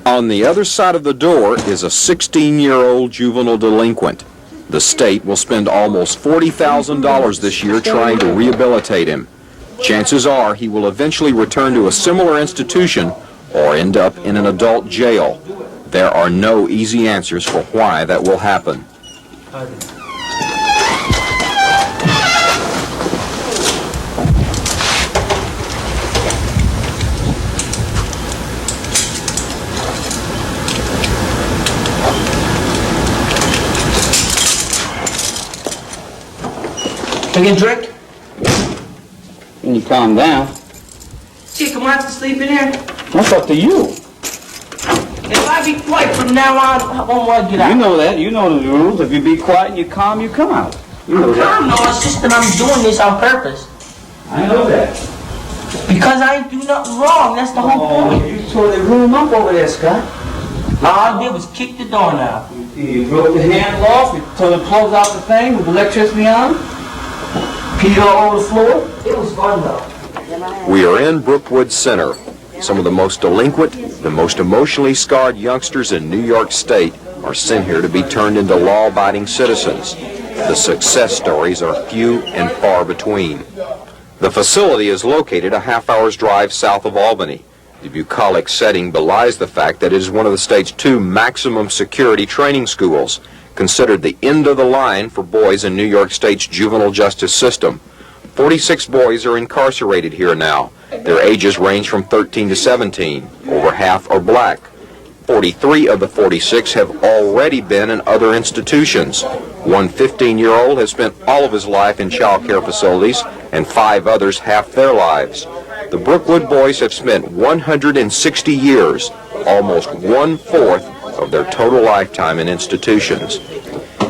On the other side of the door is a 16-year-old juvenile delinquent. The state will spend almost $40,000 this year trying to rehabilitate him. Chances are he will eventually return to a similar institution or end up in an adult jail. There are no easy answers for why that will happen. Take a drink? When you calm down. Gee, come on to sleep in here. That's up to you. If I be quiet from now on, I won't want to get out. You know that. You know the rules. If you be quiet and you calm, you come out. You know that. No, it's just that I'm doing this on purpose. I know that. Because I ain't do nothing wrong. That's the whole point. You tore the room up over there, Scott. All I did was kick the door now. You broke the handle off. You tore the plugs out the thing with electricity on. Peed all over the floor. It was fun, though. We are in Brookwood Center. Some of the most delinquent, the most emotionally scarred youngsters in New York State are sent here to be turned into law-abiding citizens. The success stories are few and far between. The facility is located a half-hour's drive south of Albany. The bucolic setting belies the fact that it is one of the state's 2 maximum security training schools, considered the end of the line for boys in New York State's juvenile justice system. 46 boys are incarcerated here now. Their ages range from 13 to 17. Over half are black. 43 of the 46 have already been in other institutions. One 15-year-old has spent all of his life in child care facilities, and 5 others half their lives. The Brookwood boys have spent 160 years, almost 1/4 of their total lifetime in institutions.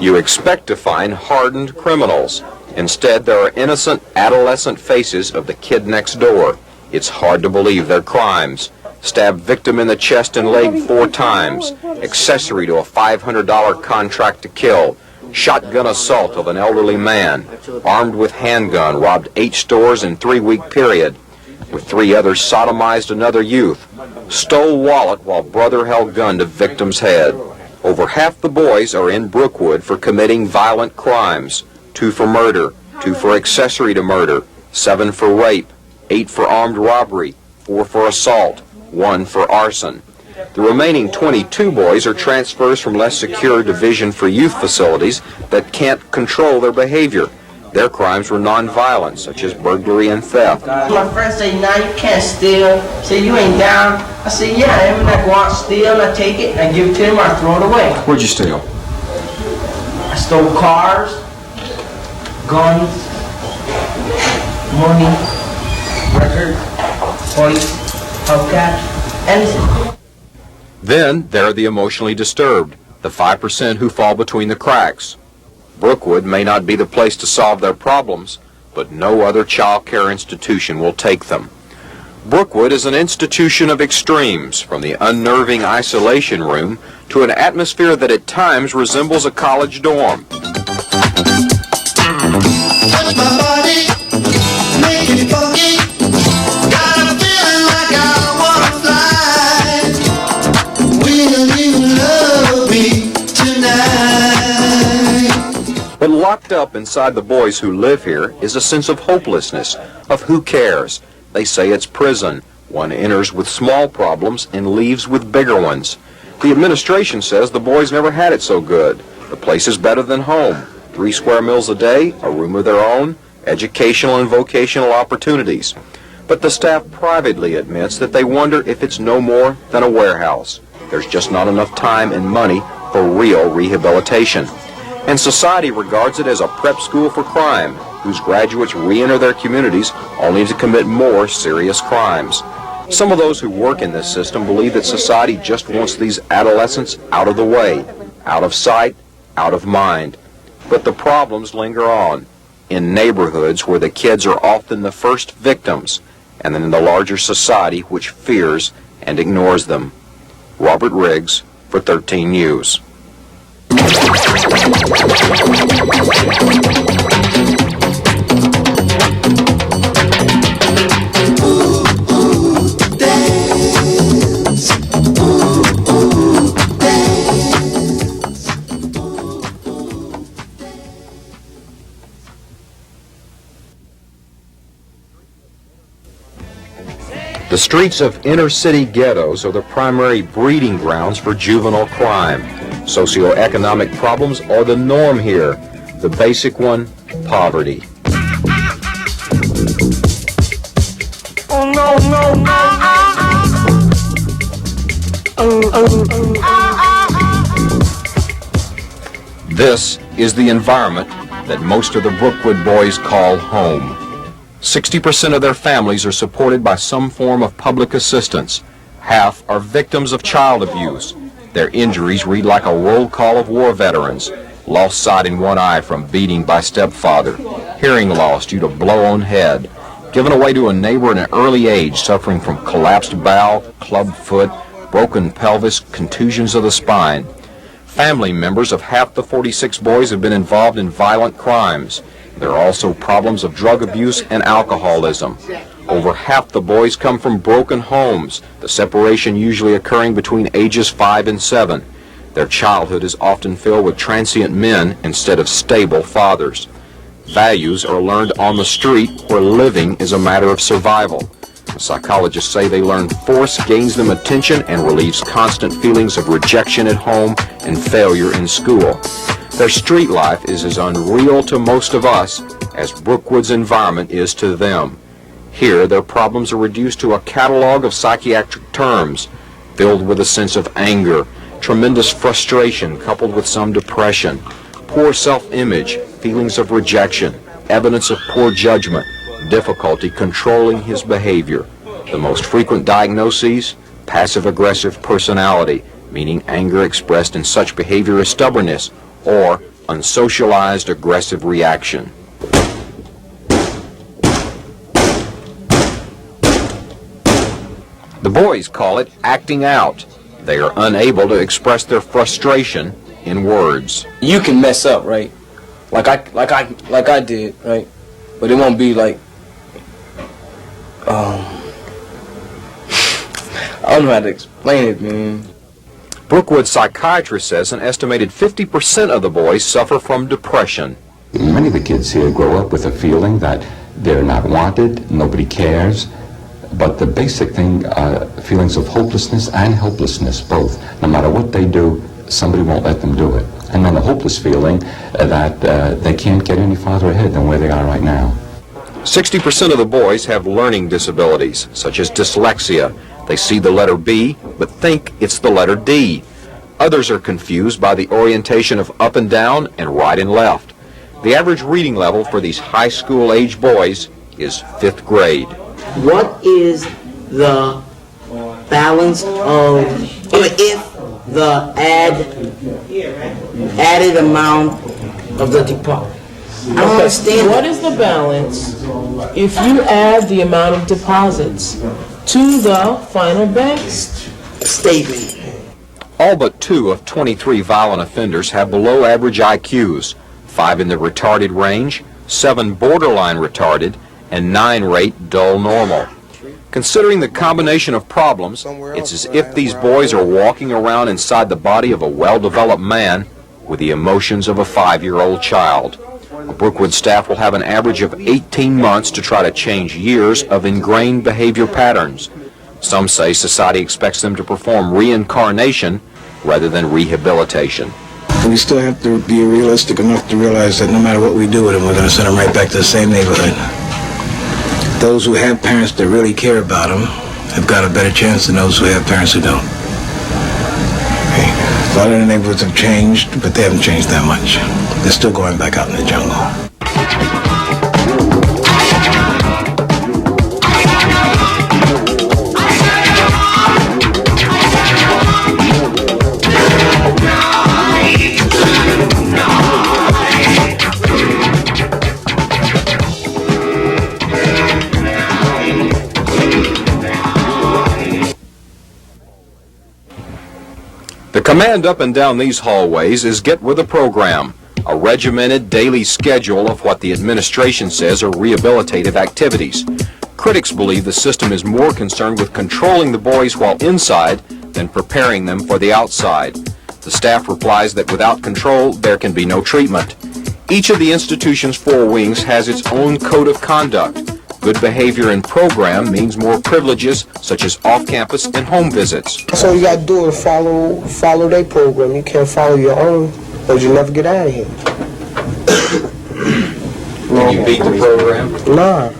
You expect to find hardened criminals. Instead, there are innocent adolescent faces of the kid next door. It's hard to believe their crimes. Stabbed victim in the chest and leg 4 times. Accessory to a $500 contract to kill. Shotgun assault of an elderly man. Armed with handgun, robbed 8 stores in 3-week period. With 3 others sodomized another youth. Stole wallet while brother held gun to victim's head. Over half the boys are in Brookwood for committing violent crimes. 2 for murder, 2 for accessory to murder, 7 for rape, 8 for armed robbery, 4 for assault, 1 for arson. The remaining 22 boys are transfers from less secure division for youth facilities that can't control their behavior. Their crimes were non-violent, such as burglary and theft. My friends say, "Nah, you can't steal." Say, "You ain't down." I say, "Yeah, I am." And I go out and steal, and I take it, and I give it to him, or I throw it away. Where'd you steal? I stole cars, guns, money, records, toys, hubcaps, anything. Then there are the emotionally disturbed, the 5% who fall between the cracks. Brookwood may not be the place to solve their problems, but no other child care institution will take them. Brookwood is an institution of extremes, from the unnerving isolation room to an atmosphere that at times resembles a college dorm. Touch my body, make it funky. Got a feeling like I wanna fly. Will you love me tonight? But locked up inside the boys who live here is a sense of hopelessness, of who cares. They say it's prison. One enters with small problems and leaves with bigger ones. The administration says the boys never had it so good. The place is better than home. 3 square meals a day, a room of their own, educational and vocational opportunities. But the staff privately admits that they wonder if it's no more than a warehouse. There's just not enough time and money for real rehabilitation. And society regards it as a prep school for crime, whose graduates re-enter their communities only to commit more serious crimes. Some of those who work in this system believe that society just wants these adolescents out of the way, out of sight, out of mind. But the problems linger on, in neighborhoods where the kids are often the first victims, and then in the larger society which fears and ignores them. Robert Riggs for 13 News. Dance. The streets of inner-city ghettos are the primary breeding grounds for juvenile crime. Socioeconomic problems are the norm here. The basic one, poverty. Oh no, no, no. This is the environment that most of the Brookwood boys call home. 60% of their families are supported by some form of public assistance. Half are victims of child abuse. Their injuries read like a roll call of war veterans. Lost sight in one eye from beating by stepfather. Hearing loss due to blow-on head. Given away to a neighbor at an early age, suffering from collapsed bowel, clubbed foot, broken pelvis, contusions of the spine. Family members of half the 46 boys have been involved in violent crimes. There are also problems of drug abuse and alcoholism. Over half the boys come from broken homes, the separation usually occurring between ages 5 and 7. Their childhood is often filled with transient men instead of stable fathers. Values are learned on the street where living is a matter of survival. The psychologists say they learn force gains them attention and relieves constant feelings of rejection at home and failure in school. Their street life is as unreal to most of us as Brookwood's environment is to them. Here, their problems are reduced to a catalog of psychiatric terms, filled with a sense of anger, tremendous frustration coupled with some depression, poor self-image, feelings of rejection, evidence of poor judgment, difficulty controlling his behavior. The most frequent diagnoses, passive-aggressive personality, meaning anger expressed in such behavior as stubbornness, or unsocialized aggressive reaction. The boys call it acting out. They are unable to express their frustration in words. You can mess up, right? Like I did, right? But it won't be like I don't know how to explain it, man. Brookwood psychiatrist says an estimated 50% of the boys suffer from depression. Many of the kids here grow up with a feeling that they're not wanted, nobody cares. But the basic thing, feelings of hopelessness and helplessness, both. No matter what they do, somebody won't let them do it. And then the hopeless feeling that they can't get any farther ahead than where they are right now. 60% of the boys have learning disabilities, such as dyslexia. They see the letter B, but think it's the letter D. Others are confused by the orientation of up and down and right and left. The average reading level for these high school age boys is 5th grade. What is the balance of, if the added amount of the deposit? I don't understand. What is the balance if you add the amount of deposits to the final bank statement? All but 2 of 23 violent offenders have below average IQs, 5 in the retarded range, 7 borderline retarded, and 9 rate dull normal. Considering the combination of problems, it's as if these boys are walking around inside the body of a well-developed man with the emotions of a 5-year-old child. Brookwood staff will have an average of 18 months to try to change years of ingrained behavior patterns. Some say society expects them to perform reincarnation rather than rehabilitation. We still have to be realistic enough to realize that no matter what we do with them, we're going to send them right back to the same neighborhood. Those who have parents that really care about them have got a better chance than those who have parents who don't. Okay. A lot of the neighborhoods have changed, but they haven't changed that much. They're still going back out in the jungle. The command up and down these hallways is get with the program, a regimented daily schedule of what the administration says are rehabilitative activities. Critics believe the system is more concerned with controlling the boys while inside than preparing them for the outside. The staff replies that without control, there can be no treatment. Each of the institution's 4 wings has its own code of conduct. Good behavior in program means more privileges, such as off-campus and home visits. That's all you gotta do is follow their program. You can't follow your own, or you never get out of here. Can you beat the program? Nah.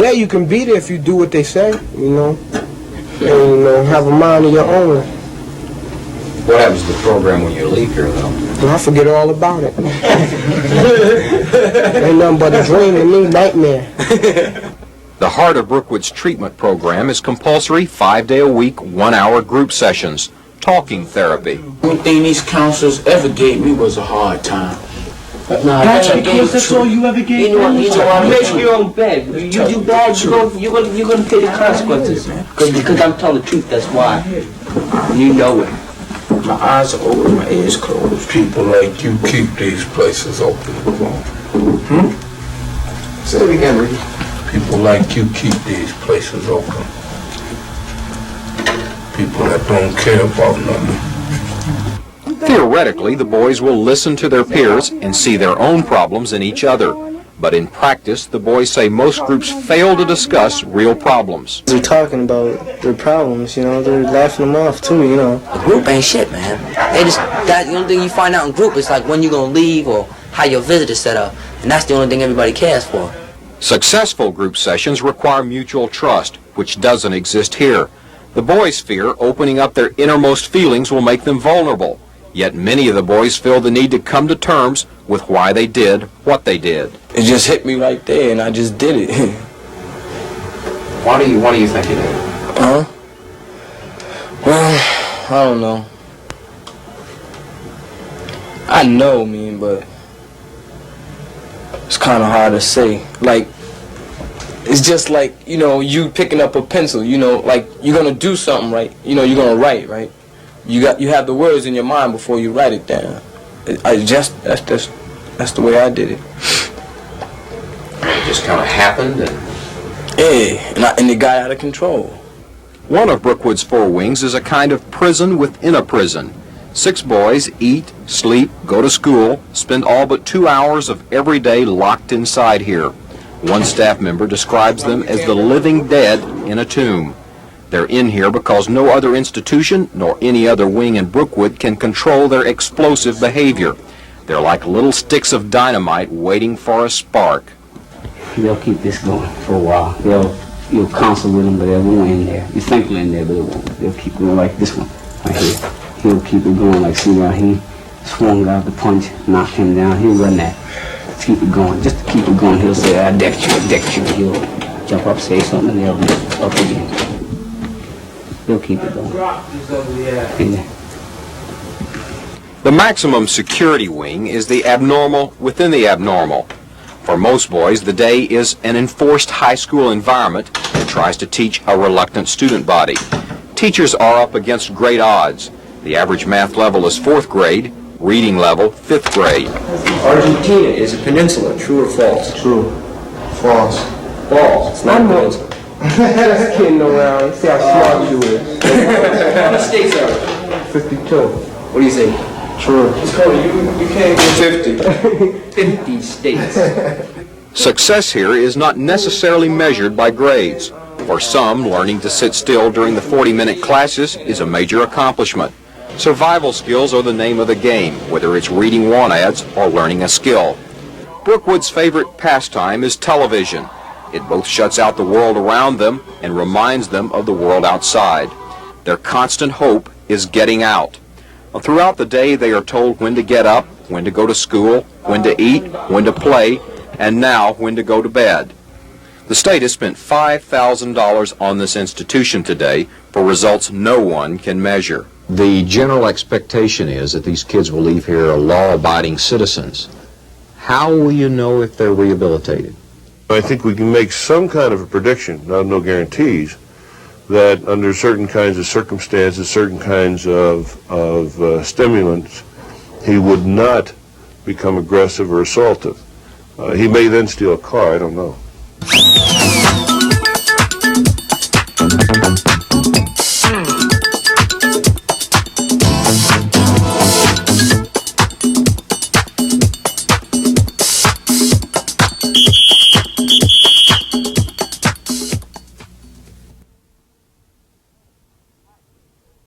Yeah, you can beat it if you do what they say, you know. And, you know, have a mind of your own. What happens to the program when you leave here, though? And I forget all about it. Ain't nothing but a dream to me, nightmare. The heart of Brookwood's treatment program is compulsory 5-day-a-week, 1-hour group sessions, talking therapy. The only thing these counselors ever gave me was a hard time. That's all you ever gave You make your own bed. You do bad, you're gonna pay the consequences. Because I'm telling the truth, that's why. You know it. My eyes are open, my ears closed. People like you keep these places open. Say it again, Ricky. People like you keep these places open. People that don't care about nothing. Theoretically, the boys will listen to their peers and see their own problems in each other. But in practice, the boys say most groups fail to discuss real problems. They're talking about their problems, you know, they're laughing them off too, you know. A group ain't shit, man. The only thing you find out in group is like when you're gonna leave or how your visit is set up. And that's the only thing everybody cares for. Successful group sessions require mutual trust, which doesn't exist here. The boys fear opening up their innermost feelings will make them vulnerable. Yet many of the boys feel the need to come to terms with why they did what they did. It just hit me right there, and I just did it. Why do you think you did? Well, I don't know. I know, man, but it's kind of hard to say. Like, it's just like, you know, you picking up a pencil, you know, like you're gonna do something, right? You know, you're gonna write, right? You have the words in your mind before you write it down. That's the way I did it. It just kind of happened, and yeah, and it got out of control. One of Brookwood's 4 wings is a kind of prison within a prison. 6 boys eat, sleep, go to school, spend all but 2 hours of every day locked inside here. One staff member describes them as the living dead in a tomb. They're in here because no other institution nor any other wing in Brookwood can control their explosive behavior. They're like little sticks of dynamite waiting for a spark. They'll keep this going for a while. You'll counsel with them, but they won't in there. You think they're in there, but it won't. They'll keep going like this one right here. He'll keep it going like, see right here, swung out the punch, knocked him down. He'll run that. Let's keep it going. Just to keep it going, he'll say, I decked you. He'll jump up, say something, and they'll be up again. They'll keep it going. Yeah. The maximum security wing is the abnormal within the abnormal. For most boys, the day is an enforced high school environment that tries to teach a reluctant student body. Teachers are up against great odds. The average math level is 4th grade, reading level 5th grade. Argentina is a peninsula, true or false? True. False. False. It's not a peninsula. Just kidding around. See how smart you is. How many states are there? 52. What do you say? True. You can't get 50. 50 states. Success here is not necessarily measured by grades. For some, learning to sit still during the 40-minute classes is a major accomplishment. Survival skills are the name of the game, whether it's reading want ads or learning a skill. Brookwood's favorite pastime is television. It both shuts out the world around them and reminds them of the world outside. Their constant hope is getting out. Throughout the day, they are told when to get up, when to go to school, when to eat, when to play, and now when to go to bed. The state has spent $5,000 on this institution today for results no one can measure. The general expectation is that these kids will leave here law-abiding citizens. How will you know if they're rehabilitated? I think we can make some kind of a prediction, no guarantees, that under certain kinds of circumstances, certain kinds of stimulants, he would not become aggressive or assaultive. He may then steal a car, I don't know.